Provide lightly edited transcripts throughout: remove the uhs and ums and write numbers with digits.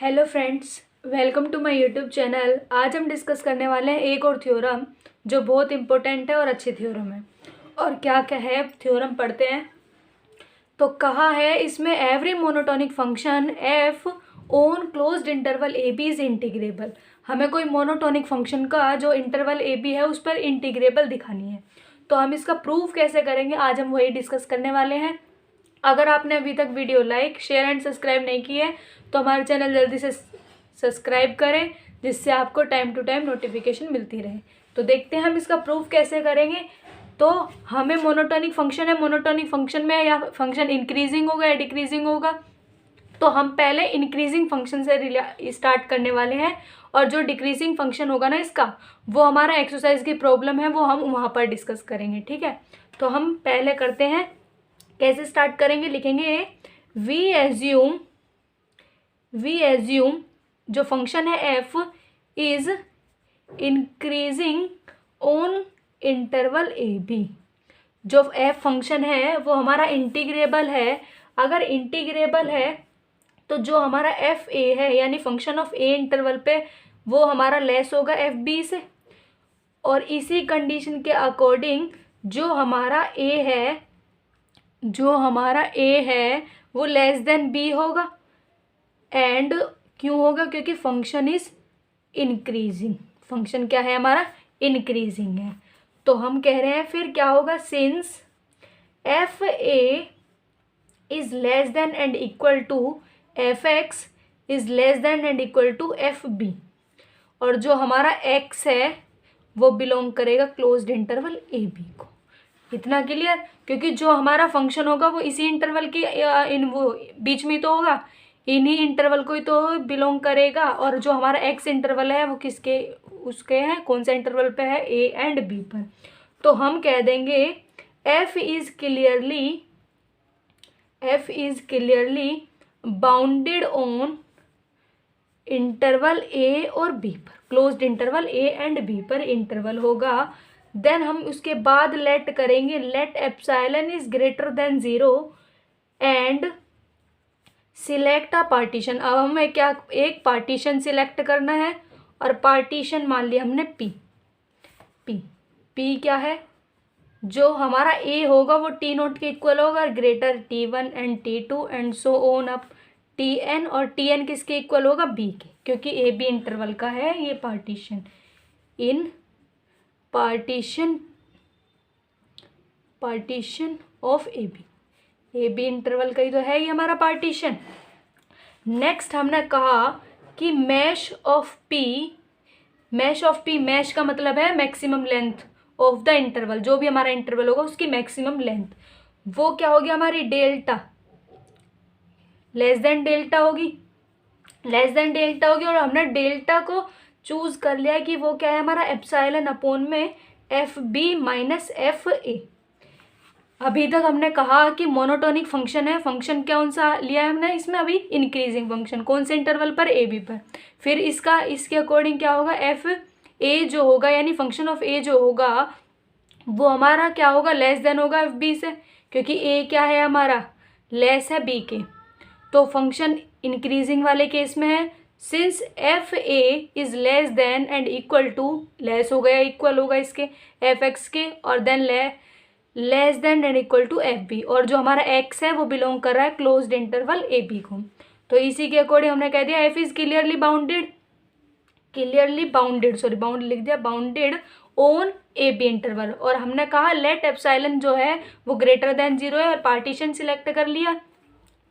Hello friends, welcome to my YouTube channel. आज हम discuss करने वाले हैं एक और थ्योरम जो बहुत इंपॉर्टेंट है और अच्छी थ्योरम है। और क्या क्या है थ्योरम पढ़ते हैं। तो कहा है इसमें every monotonic function F on closed interval A B is integrable. हमें कोई मोनोटोनिक फंक्शन का जो इंटरवल ए बी है उस पर इंटीग्रेबल दिखानी है। तो हम इसका प्रूफ कैसे करेंगे आज हम वही डिस्कस करने वाले हैं। अगर आपने अभी तक video like share and subscribe नहीं की है तो हमारे चैनल जल्दी से सब्सक्राइब करें, जिससे आपको टाइम टू टाइम नोटिफिकेशन मिलती रहे। तो देखते हैं हम इसका प्रूफ कैसे करेंगे। तो हमें मोनोटोनिक फंक्शन है, मोनोटोनिक फंक्शन में या फंक्शन इंक्रीजिंग होगा या डिक्रीजिंग होगा। तो हम पहले इंक्रीजिंग फंक्शन से स्टार्ट करने वाले हैं, और जो डिक्रीजिंग फंक्शन होगा ना इसका, वो हमारा एक्सरसाइज की प्रॉब्लम है, वो हम वहाँ पर डिस्कस करेंगे। ठीक है, तो हम पहले करते हैं। कैसे स्टार्ट करेंगे, लिखेंगे वी एज्यूम जो फंक्शन है F is increasing on interval A B. जो एफ फंक्शन है वो हमारा इंटीग्रेबल है। अगर इंटीग्रेबल है तो जो हमारा एफ ए है यानी फंक्शन ऑफ ए इंटरवल पे वो हमारा लेस होगा एफ बी से। और इसी कंडीशन के अकॉर्डिंग जो हमारा ए है वो लेस देन बी होगा। एंड क्यों होगा, क्योंकि फंक्शन इज इंक्रीजिंग। फंक्शन क्या है हमारा, इंक्रीजिंग है। तो हम कह रहे हैं फिर क्या होगा, since F A is less than and equal to F X is less than and equal to F B, और जो हमारा एक्स है वो बिलोंग करेगा क्लोज्ड इंटरवल ए बी को। इतना क्लियर, क्योंकि जो हमारा फंक्शन होगा वो इसी इंटरवल की इन वो बीच में तो होगा, इन्हीं इंटरवल को ही तो बिलोंग करेगा। और जो हमारा एक्स इंटरवल है वो किसके उसके हैं, कौन सा इंटरवल पे है, ए एंड बी पर। तो हम कह देंगे F is clearly bounded on interval A और बी पर, closed interval A and B पर इंटरवल होगा। देन हम उसके बाद लेट करेंगे, let epsilon is greater than 0 and select a partition. अब हमें क्या, एक पार्टीशन सिलेक्ट करना है, और पार्टीशन मान लिया हमने पी क्या है, जो हमारा ए होगा वो टी नोट के इक्वल होगा, greater T1 and T2 and so on up Tn, और Tn किसके इक्वल होगा, बी के, क्योंकि ए बी इंटरवल का है ये पार्टीशन। इन partition of A B interval का ही तो है ये हमारा पार्टीशन। नेक्स्ट हमने कहा कि मैश ऑफ पी का मतलब है maximum length of the interval. जो भी हमारा इंटरवल होगा उसकी मैक्सिमम लेंथ वो क्या होगी हमारी, डेल्टा लेस देन डेल्टा होगी। और हमने डेल्टा को चूज कर लिया कि वो क्या है हमारा, एप्सिलॉन अपॉन में F B minus F A. अभी तक हमने कहा कि मोनोटोनिक फंक्शन है, फंक्शन कौन सा लिया है हमने इसमें अभी, इंक्रीजिंग फंक्शन, कौन से इंटरवल पर, ए बी पर। फिर इसके अकॉर्डिंग क्या होगा, एफ ए जो होगा यानी फंक्शन ऑफ ए जो होगा वो हमारा क्या होगा, लेस देन होगा एफ बी से, क्योंकि ए क्या है हमारा, लेस है बी के। तो फंक्शन इंक्रीजिंग वाले केस में है, since F A is less than and equal to, less हो गया इक्वल होगा इसके एफ एक्स के, और then less than and equal to F B, और जो हमारा एक्स है वो बिलोंग कर रहा है क्लोज्ड इंटरवल ए बी को। तो इसी के अकॉर्डिंग हमने कह दिया F is clearly bounded on A B interval. और हमने कहा लेट एप्सिलॉन जो है वो ग्रेटर देन 0 है, और पार्टीशन सिलेक्ट कर लिया,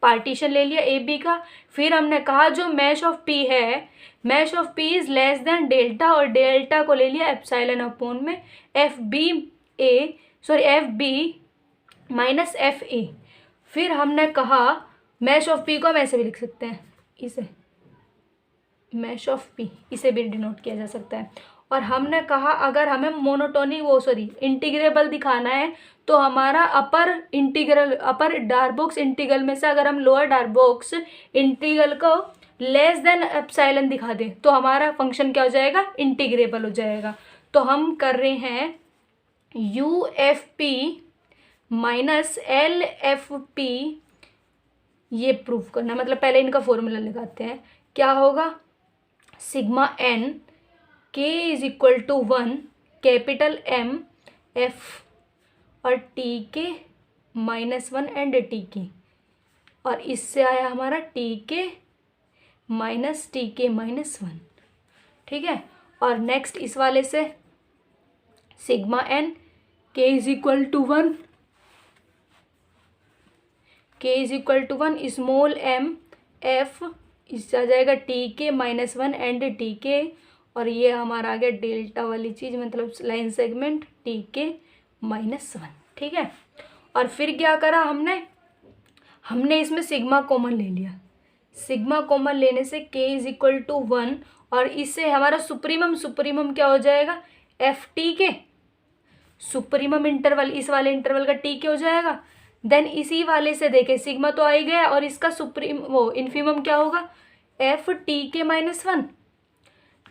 पार्टीशन ले लिया ए बी का। फिर हमने कहा जो मैश ऑफ पी है, mesh of P is less than delta, और डेल्टा को ले लिया एप्सिलॉन अपॉन में F B minus F A. फिर हमने कहा मैश ऑफ पी को हम ऐसे भी लिख सकते हैं, इसे मैश ऑफ पी इसे भी डिनोट किया जा सकता है। और हमने कहा अगर हमें इंटीग्रेबल दिखाना है तो हमारा अपर डार्बॉक्स इंटीग्रल में से अगर हम लोअर डार्बॉक्स इंटीग्रल को लेस देन एप्सिलॉन दिखा दें तो हमारा फंक्शन क्या हो जाएगा, इंटीग्रेबल हो जाएगा। तो हम कर रहे हैं U F P minus L F P, ये प्रूफ करना, मतलब पहले इनका फॉर्मूला लगाते हैं क्या होगा, sigma N K is equal to 1 capital M F और टी के -1 एंड टी के, और इससे आया हमारा टी के -1, ठीक है। और नेक्स्ट इस वाले से sigma N K is equal to 1, K is equal to 1 small M F, इससे आ जाएगा टी के -1 एंड टी के, और ये हमारा आ गया डेल्टा वाली चीज़, मतलब लाइन सेगमेंट टी के -1, ठीक है। और फिर क्या करा हमने इसमें सिग्मा कॉमन ले लिया। सिग्मा कॉमन लेने से के इज इक्वल टू 1, और इससे हमारा सुप्रीमम क्या हो जाएगा, एफ टी के, सुप्रीमम इंटरवल इस वाले इंटरवल का टी के हो जाएगा। देन इसी वाले से देखें सिग्मा तो आ ही गया, और इसका इन्फीमम क्या होगा, F T K -1,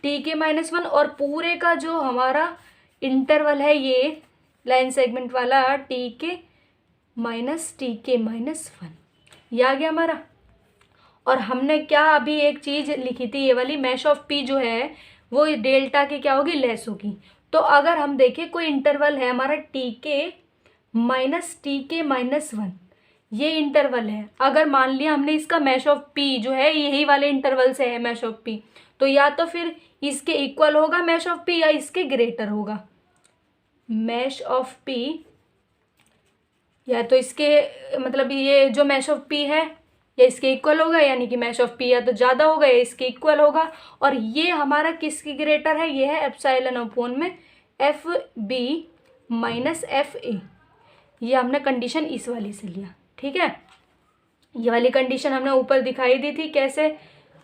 T K -1, और पूरे का जो हमारा इंटरवल है ये लाइन सेगमेंट वाला टी के -1, ये आ गया हमारा। और हमने क्या अभी एक चीज़ लिखी थी, ये वाली मैश ऑफ पी जो है वो डेल्टा के क्या होगी, लेस होगी। तो अगर हम देखें कोई इंटरवल है हमारा टी के -1, ये इंटरवल है, अगर मान लिया हमने इसका मैश ऑफ पी जो है यही वाले इंटरवल से है मैश ऑफ पी, तो या तो फिर इसके इक्वल होगा मैश ऑफ पी या इसके ग्रेटर होगा मैश ऑफ पी, या तो इसके मतलब ये जो मैश ऑफ पी है या इसके इक्वल होगा, यानी कि मैश ऑफ पी या तो ज़्यादा होगा या इसके इक्वल होगा। और ये हमारा किसकी ग्रेटर है, ये है एप्सिलॉन अपॉन में एफ बी एफ ए, ये हमने कंडीशन इस वाली से लिया, ठीक है। ये वाली कंडीशन हमने ऊपर दिखाई दी थी कैसे,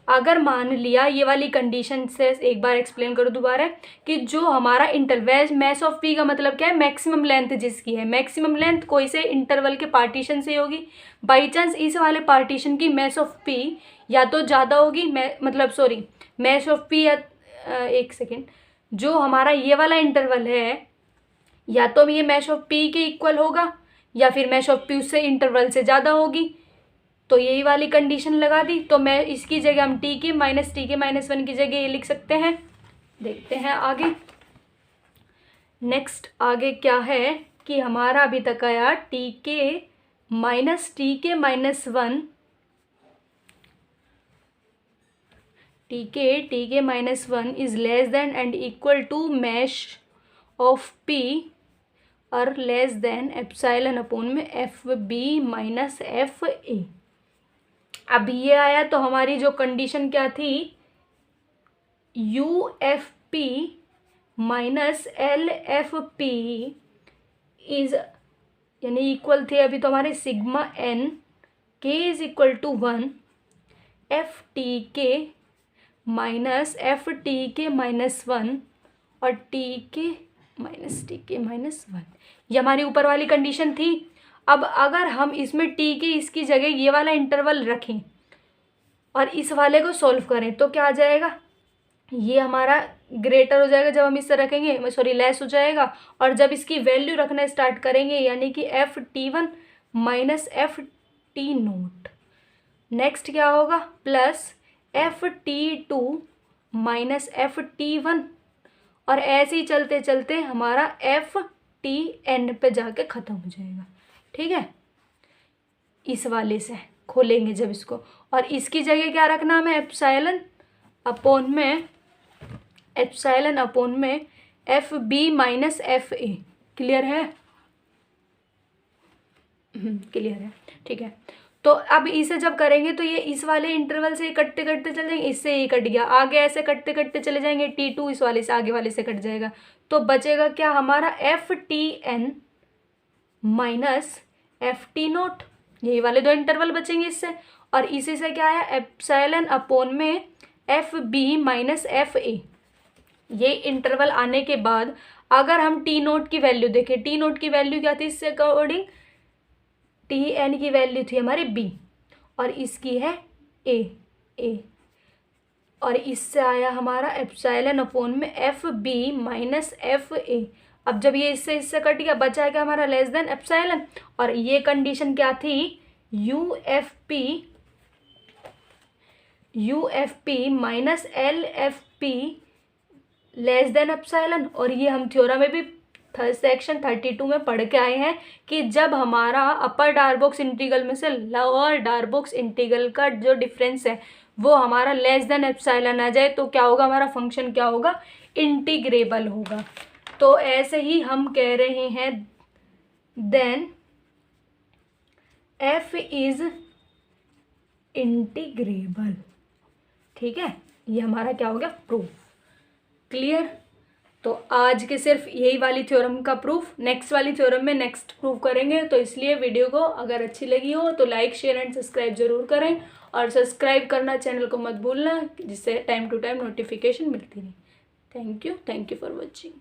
अगर मान लिया ये वाली कंडीशन से एक बार एक्सप्लेन करो दोबारा, कि जो हमारा इंटरवल मैश ऑफ पी का मतलब क्या है, मैक्सिमम लेंथ जिसकी है, मैक्सिमम लेंथ कोई से इंटरवल के पार्टीशन से होगी। बाई चांस इस वाले पार्टीशन की मैश ऑफ पी या तो ज़्यादा होगी, मैश ऑफ पी या एक सेकेंड, जो हमारा ये वाला इंटरवल है या तो ये मैश ऑफ पी के इक्वल होगा या फिर मैश ऑफ पी उससे इंटरवल से ज़्यादा होगी, तो यही वाली कंडीशन लगा दी। तो मैं इसकी जगह हम टी के -1 की जगह ये लिख सकते हैं। देखते हैं आगे, नेक्स्ट आगे क्या है कि हमारा अभी तक आया T K -1 is less than and equal to mesh of P और लेस देन एप्सिलॉन अपॉन में एफ बी एफ ए। अब ये आया तो हमारी जो कंडीशन क्या थी, U F P L F P is यानी इक्वल थे अभी तो हमारे sigma N K is equal to 1 F T K -1 और टी के -1, ये हमारी ऊपर वाली कंडीशन थी। अब अगर हम इसमें टी के इसकी जगह ये वाला इंटरवल रखें और इस वाले को सॉल्व करें तो क्या आ जाएगा, ये हमारा ग्रेटर हो जाएगा जब हम इससे रखेंगे, लेस हो जाएगा। और जब इसकी वैल्यू रखना स्टार्ट करेंगे यानी कि FT1 -FT0, नेक्स्ट क्या होगा प्लस FT2 -FT1, और ऐसे ही चलते चलते हमारा FTN पे जाके ख़त्म हो जाएगा। ठीक है, इस वाले से खोलेंगे जब इसको, और इसकी जगह क्या रखना हमें, एप्सिलॉन अपॉन में FB -FA। क्लियर है? क्लियर है, ठीक है। तो अब इसे जब करेंगे तो ये इस वाले इंटरवल से कटते कटते चले जाएंगे, इससे ये कट गया, आगे ऐसे कटते कटते चले जाएंगे, T2 इस वाले से आगे वाले से कट जाएगा, तो बचेगा क्या हमारा FTN -FT0, यही वाले दो इंटरवल बचेंगे इससे। और इसी से क्या है, एप्सिलॉन अपॉन में FB -FA। ये इंटरवल आने के बाद अगर हम T0 की वैल्यू देखें, T0 की वैल्यू क्या थी इससे अकॉर्डिंग, TN की वैल्यू थी हमारी B और इसकी है A, और इससे आया हमारा एप्सिलॉन अपॉन में FB -FA। अब जब ये इससे कट गया, बचा है क्या हमारा लेस देन एप्सिलॉन, और ये कंडीशन क्या थी, UFP UFP minus LFP less than epsilon. और ये हम थ्योरम में भी सेक्शन 32 में पढ़ के आए हैं कि जब हमारा अपर डार्बोक्स इंटीग्रल में से लोअर डार्बोक्स इंटीग्रल का जो डिफरेंस है वो हमारा लेस देन एप्सिलॉन आ जाए तो क्या होगा, हमारा फंक्शन क्या होगा, इंटीग्रेबल होगा। तो ऐसे ही हम कह रहे हैं देन f इज इंटीग्रेबल। ठीक है, ये हमारा क्या हो गया, प्रूफ। क्लियर। तो आज के सिर्फ यही वाली थ्योरम का प्रूफ, नेक्स्ट वाली थ्योरम में नेक्स्ट प्रूफ करेंगे। तो इसलिए वीडियो को अगर अच्छी लगी हो तो लाइक शेयर एंड सब्सक्राइब जरूर करें, और सब्सक्राइब करना चैनल को मत भूलना, जिससे टाइम टू टाइम नोटिफिकेशन मिलती रहे। Thank you for watching.